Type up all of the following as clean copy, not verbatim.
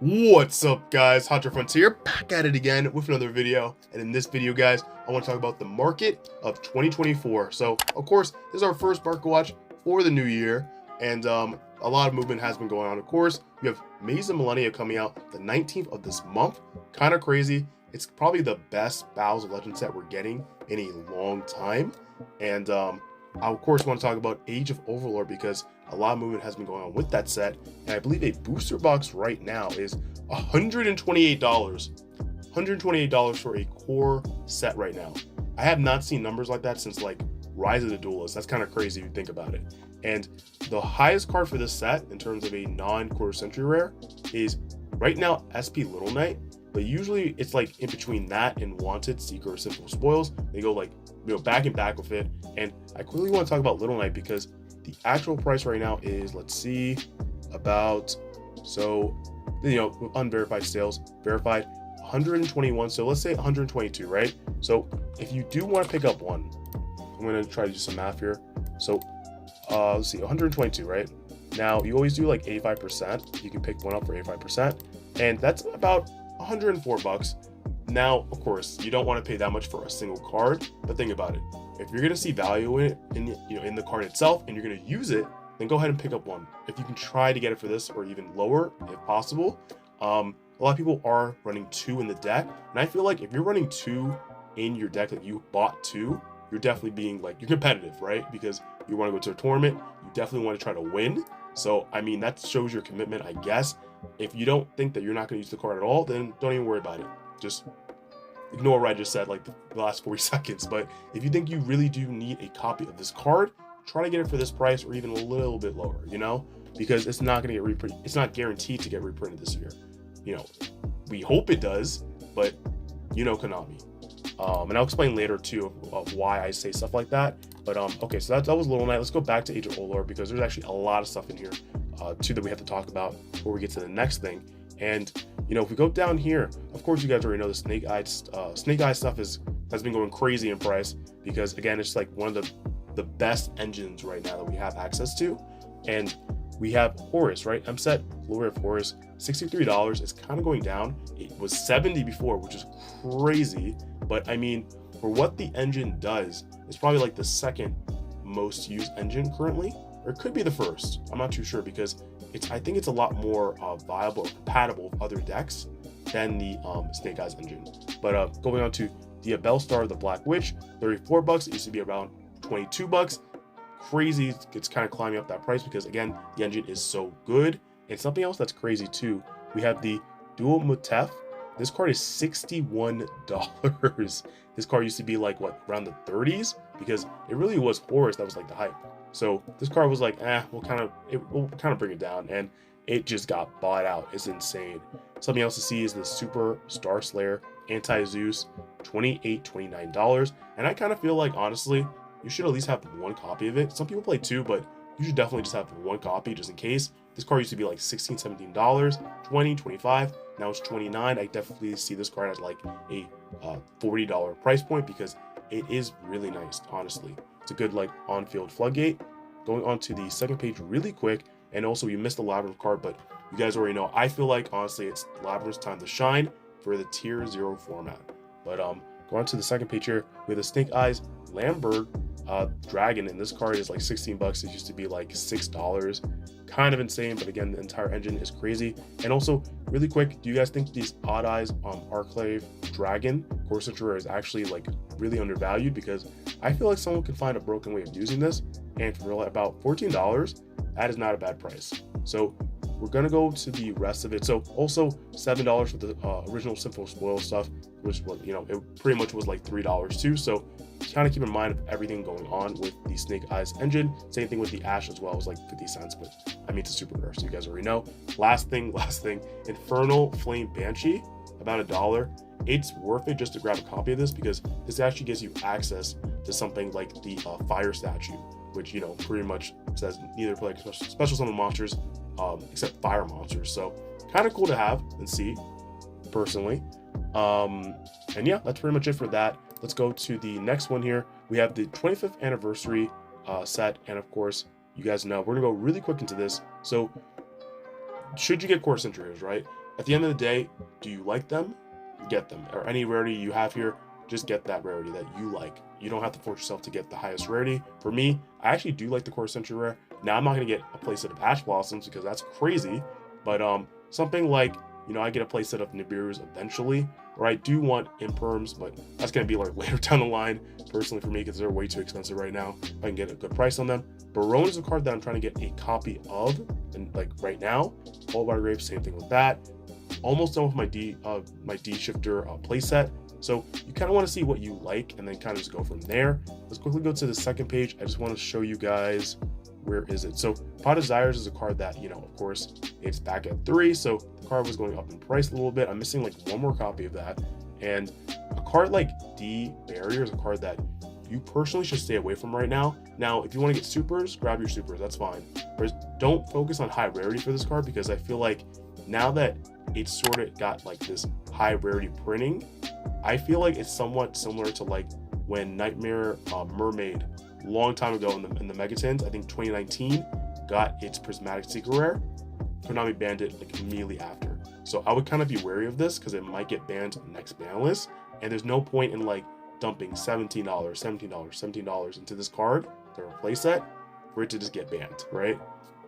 What's up, guys? HOTSHOTFRONTIER back at it again with another video. And in this video, guys, I want to talk about the market of 2024. So of course, this is our first market watch for the new year, and a lot of movement has been going on. Of course, we have Maze of Millennia coming out the 19th of this month. Kind of crazy. It's probably the best Battles of Legends set we're getting in a long time. And I of course want to talk about Age of Overlord because a lot of movement has been going on with that set, and I believe a booster box right now is $128. $128 for a core set right now. I have not seen numbers like that since like Rise of the Duelist. That's kind of crazy if you think about it. And the highest card for this set in terms of a non-quarter century rare is right now SP Little Knight, but usually it's like in between that and Wanted, Seeker, or Simple Spoils. They go like back and back with it. And I quickly want to talk about Little Knight because the actual price right now is, let's see, about, so unverified sales, verified 121, so let's say 122, right? So if you do want to pick up one, I'm going to try to do some math here. So let's see, 122, right? Now you always do like 85%. You can pick one up for 85%, and that's about 104 bucks. Now, of course, you don't want to pay that much for a single card, but think about it. If you're going to see value in it, in the card itself, and you're going to use it, then go ahead and pick up one. If you can try to get it for this or even lower, if possible. A lot of people are running two in the deck, and I feel like if you're running two in your deck, like you bought two, you're definitely being like, you're competitive, right? Because you want to go to a tournament, you definitely want to try to win. So, I mean, that shows your commitment, I guess. If you don't think that you're not going to use the card at all, then don't even worry about it. Just ignore what I just said, like the last 40 seconds. But if you think you really do need a copy of this card, try to get it for this price or even a little bit lower, because it's not going to get reprinted. It's not guaranteed to get reprinted this year. We hope it does, but Konami. And I'll explain later too of why I say stuff like that. But okay, so that was Little Knight. Let's go back to Age of Overlord because there's actually a lot of stuff in here too that we have to talk about before we get to the next thing. And if we go down here, of course you guys already know the Snake Eye stuff has been going crazy in price because again it's like one of the best engines right now that we have access to. And we have Horus, right? MSET Glory of Horus, $63. It's kind of going down. It was 70 before, which is crazy. But I mean, for what the engine does, it's probably like the second most used engine currently, or it could be the first. I'm not too sure because I think it's a lot more viable or compatible with other decks than the Snake Eyes engine. But going on to the Bellstar, the Black Witch, 34 bucks. It used to be around 22 bucks. Crazy. It's kind of climbing up that price because again, the engine is so good. And something else that's crazy too, we have the Dual Mutef. This card is $61. This card used to be like what, around the 30s, because it really was Horus that was like the hype. So this card was like, we'll kind of bring it down, and it just got bought out. It's insane. Something else to see is the Super Star Slayer Anti-Zeus, $29. And I kind of feel like, honestly, you should at least have one copy of it. Some people play two, but you should definitely just have one copy just in case. This card used to be like $16, $17, $20, $25. Now it's $29. I definitely see this card as like a $40 price point because it is really nice, honestly. It's a good like on-field floodgate. Going on to the second page really quick, and also you missed the Labyrinth card, but you guys already know. I feel like honestly it's Labyrinth's time to shine for the Tier 0 format. But go on to the second page here with the Snake Eyes Lambert Dragon, and this card is like 16 bucks. It used to be like $6. Kind of insane, but again, the entire engine is crazy. And also, really quick, do you guys think these Odd Eyes Arclave Dragon Core Century is actually like really undervalued? Because I feel like someone can find a broken way of using this, and for about $14, that is not a bad price. So we're gonna go to the rest of it. So also $7 for the original Simple Spoil stuff, which was, it pretty much was like $3 too. So kind of keep in mind of everything going on with the Snake Eyes engine. Same thing with the Ash as well. It was like 50 cents, but I mean, it's a super rare, so you guys already know. Last thing, Infernal Flame Banshee, about $1. It's worth it just to grab a copy of this because this actually gives you access to something like the Fire Statue, which, pretty much says neither play special summon monsters except fire monsters. So kind of cool to have and see, personally. And yeah, that's pretty much it for that. Let's go to the next one here. We have the 25th anniversary set, and of course, you guys know we're gonna go really quick into this. So should you get core centuries, right? at the end of the day, do you like them? Get them. Or any rarity you have here, just get that rarity that you like. You don't have to force yourself to get the highest rarity. For me, I actually do like the Core Century Rare. Now I'm not gonna get a playset of Ash Blossoms because that's crazy, but something like, you know, I get a playset of Nibiru's eventually, or I do want Imperms, but that's gonna be like later down the line, personally for me, because they're way too expensive right now. If I can get a good price on them. Barone is a card that I'm trying to get a copy of, and like right now. All Water Grapes, same thing with that. Almost done with my D Shifter playset. So you kind of want to see what you like and then kind of just go from there. Let's quickly go to the second page. I just want to show you guys, where is it? So Pot of Desires is a card that, you know, of course, it's back at 3. So the card was going up in price a little bit. I'm missing like one more copy of that. And a card like D Barrier is a card that you personally should stay away from right now. Now, if you want to get supers, grab your supers, that's fine. But don't focus on high rarity for this card, because I feel like now that it's sort of got like this high rarity printing, I feel like it's somewhat similar to like when Nightmare Mermaid long time ago in the Megatins, I think 2019, got its Prismatic Secret Rare. Konami banned it like immediately after. So I would kind of be wary of this because it might get banned next ban list, and there's no point in like dumping $17 into this card to replace that for it to just get banned, right?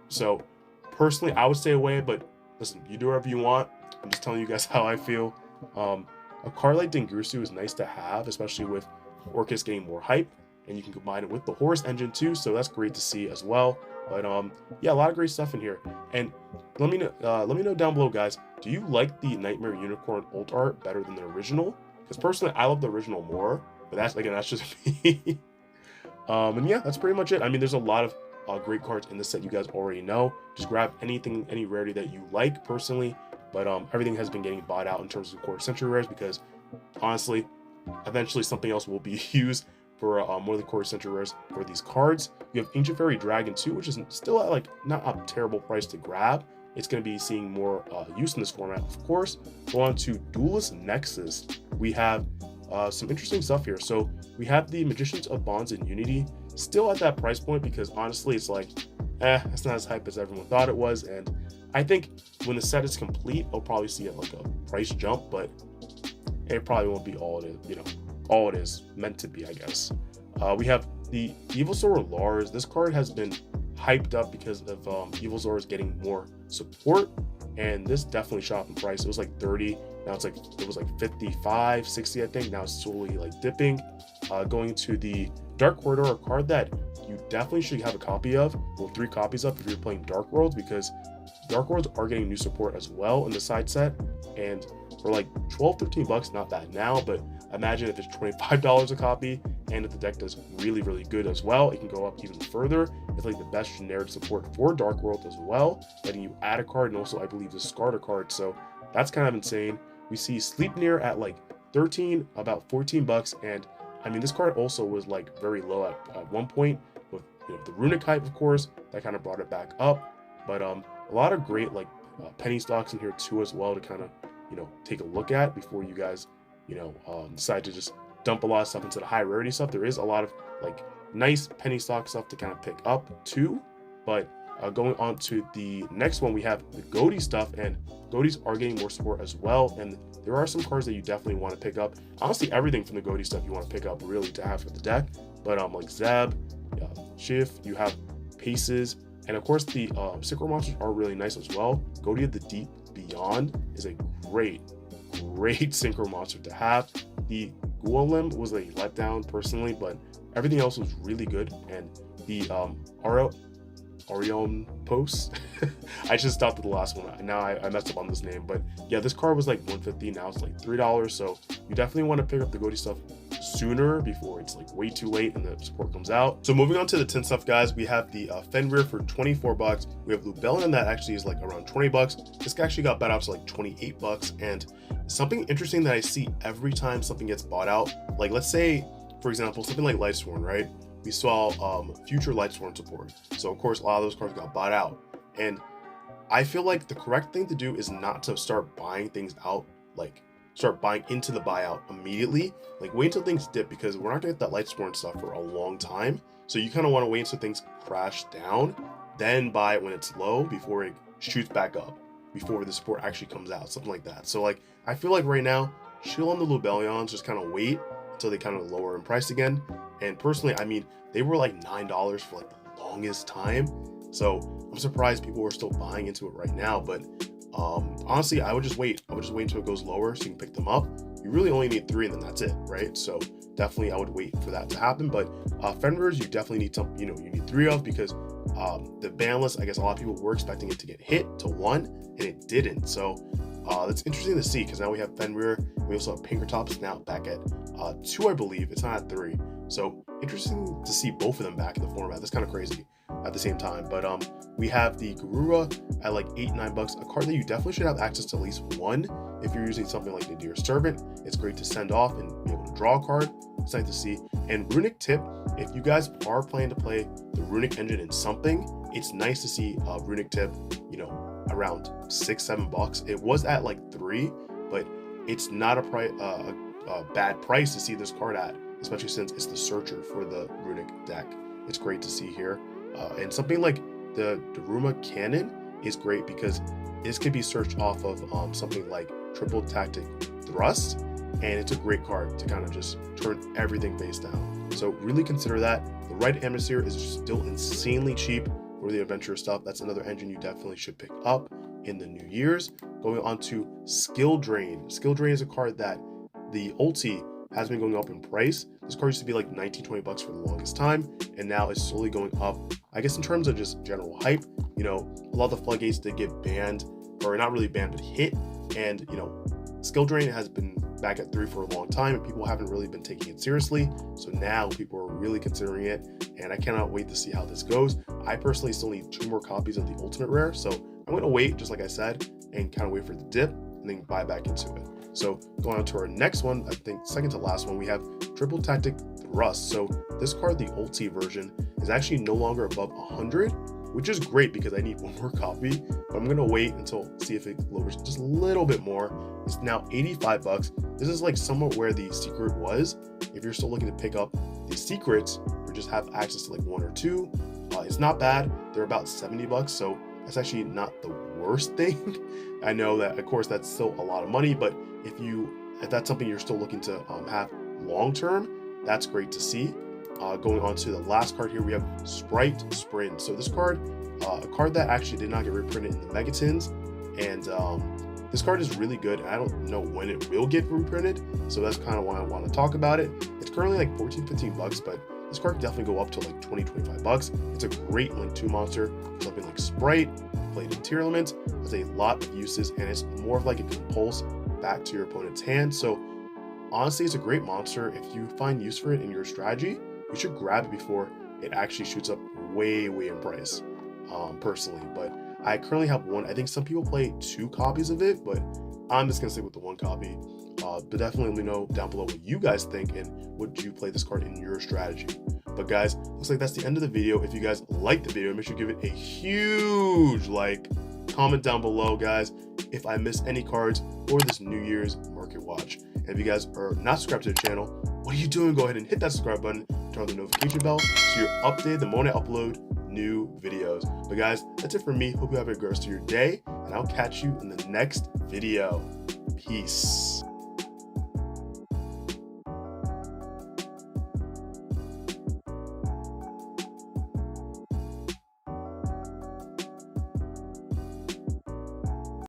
So personally, I would stay away, but listen, you do whatever you want. I'm just telling you guys how I feel. A card like Dengursu is nice to have, especially with Orcus getting more hype, and you can combine it with the Horus engine too, so that's great to see as well. But yeah, a lot of great stuff in here. And let me know down below, guys, do you like the Nightmare Unicorn ult art better than the original? Because personally, I love the original more, but that's just me. And yeah, that's pretty much it. I mean, there's a lot of great cards in this set you guys already know. Just grab anything, any rarity that you like personally. But everything has been getting bought out in terms of Core Century Rares, because honestly, eventually something else will be used for more of the Core Century Rares for these cards. You have Ancient Fairy Dragon 2, which is still at like not a terrible price to grab. It's going to be seeing more use in this format, of course. Go on to Duelist Nexus. We have some interesting stuff here. So we have the Magicians of Bonds and Unity still at that price point, because honestly, it's like, it's not as hype as everyone thought it was. And I think when the set is complete, I'll probably see it like a price jump, but it probably won't be all it is, you know, all it is meant to be, I guess. We have the Evilsaur Lars. This card has been hyped up because of Evilsaur's getting more support, and this definitely shot up in price. It was like 30, now it's like, it was like 55, 60, I think. Now it's slowly like dipping. Going to the Dark Corridor, a card that you definitely should have a copy of, well, 3 copies of if you're playing Dark Worlds, because Dark Worlds are getting new support as well in the side set, and for like 12-13 bucks, not bad now, but imagine if it's $25 a copy, and if the deck does really good as well, it can go up even further. It's like the best generic support for Dark World as well, letting you add a card and also I believe discard a card, so that's kind of insane. We see Sleipnir at like 13, about 14 bucks, and I mean, this card also was like very low at one point with, you know, the Runic hype, of course, that kind of brought it back up. But a lot of great like penny stocks in here too as well to kind of, you know, take a look at before you guys, you know, decide to just dump a lot of stuff into the high rarity stuff. There is a lot of like nice penny stock stuff to kind of pick up too. But going on to the next one, we have the Goaty stuff, and Goaties are getting more support as well, and there are some cards that you definitely want to pick up. Honestly, everything from the Goaty stuff you want to pick up really to have for the deck. But like Zeb, Shift, you have Paces, and of course the Synchro Monsters are really nice as well. Goaty of the Deep Beyond is a great Synchro Monster to have. The Golem was a letdown personally, but everything else was really good, and the Orion Post. I just stopped at the last one. Now I messed up on this name, but yeah, this card was like $150. Now it's like $3. So you definitely want to pick up the Goaty stuff sooner before it's like way too late and the support comes out. So moving on to the tin stuff, guys, we have the Fenrir for 24 bucks. We have Lubellin that actually is like around 20 bucks. This actually got bought out to like 28 bucks. And something interesting that I see every time something gets bought out, like let's say, for example, something like Lightsworn, right? We saw future Lightsworn support. So of course, a lot of those cards got bought out. And I feel like the correct thing to do is not to start buying things out, like start buying into the buyout immediately. Like wait until things dip, because we're not gonna get that Lightsworn stuff for a long time. So you kind of want to wait until things crash down, then buy it when it's low before it shoots back up. before the support actually comes out, something like that. So like, I feel like right now, chill on the Lobelions, just kind of wait until they kind of lower in price again. And personally, I mean, they were like $9 for like the longest time. So I'm surprised people are still buying into it right now. But honestly, I would just wait. I would just wait until it goes lower so you can pick them up. You really only need 3 and then that's it, right? So definitely I would wait for that to happen. But Fenrir's, you definitely need some, you need 3 of, because the ban list, I guess a lot of people were expecting it to get hit to 1 and it didn't. So that's interesting to see, because now we have Fenrir. We also have Pinkertops now back at 2, I believe. It's not at 3. So interesting to see both of them back in the format. That's kind of crazy at the same time. But we have the Garura at like $8-9, a card that you definitely should have access to at least 1 if you're using something like the Dear Servant. It's great to send off and be able to draw a card. It's nice to see. And Runic tip, if you guys are planning to play the Runic engine in something, it's nice to see Runic tip, around $6-7. It was at like 3, but it's not a bad price to see this card at, especially since it's the searcher for the Runic deck. It's great to see here. And something like the Daruma Cannon is great because this could be searched off of something like Triple Tactic Thrust, and it's a great card to kind of just turn everything face down. So really consider that. The Right Hemisphere is still insanely cheap for the adventure stuff. That's another engine you definitely should pick up in the New Year's. Going on to Skill Drain. Skill Drain is a card that the ulti has been going up in price. This card used to be like $19-20 for the longest time, and now it's slowly going up. I guess in terms of just general hype, a lot of the floodgates did get banned, or not really banned, but hit. And Skill Drain has been back at 3 for a long time, and people haven't really been taking it seriously. So now people are really considering it, and I cannot wait to see how this goes. I personally still need 2 more copies of the Ultimate Rare, so I'm going to wait, just like I said, and kind of wait for the dip, and then buy back into it. So going on to our next one, I think second to last one, we have Triple Tactic Thrust. So this card, the ulti version, is actually no longer above 100, which is great because I need 1 more copy, but I'm gonna wait until see if it lowers just a little bit more. It's now $85. This is like somewhat where the secret was. If you're still looking to pick up the secrets or just have access to like 1 or 2, it's not bad. They're about $70, so that's actually not the worst thing. I know that, of course, that's still a lot of money, but if that's something you're still looking to have long term, that's great to see. Going on to the last card here, we have Sprite Sprint. So this card, a card that actually did not get reprinted in the Megatins, and this card is really good, and I don't know when it will get reprinted, so that's kind of why I want to talk about it. It's currently like $14-15, but this card can definitely go up to like $20-25. It's a great Link 2 monster, something like Sprite, played in Tier Elements, has a lot of uses, and it's more of like a compulse back to your opponent's hand. So honestly, it's a great monster. If you find use for it in your strategy, you should grab it before it actually shoots up way in price, personally. But I currently have 1. I think some people play 2 copies of it, but I'm just gonna stick with the 1 copy. But definitely let me know down below what you guys think and would you play this card in your strategy. But guys, looks like that's the end of the video. If you guys liked the video, make sure to give it a huge like. Comment down below, guys, if I missed any cards for this New Year's market watch. And if you guys are not subscribed to the channel, what are you doing? Go ahead and hit that subscribe button, turn on the notification bell so you're updated the moment I upload new videos. But guys, that's it for me. Hope you have a great rest of your day, and I'll catch you in the next video. Peace.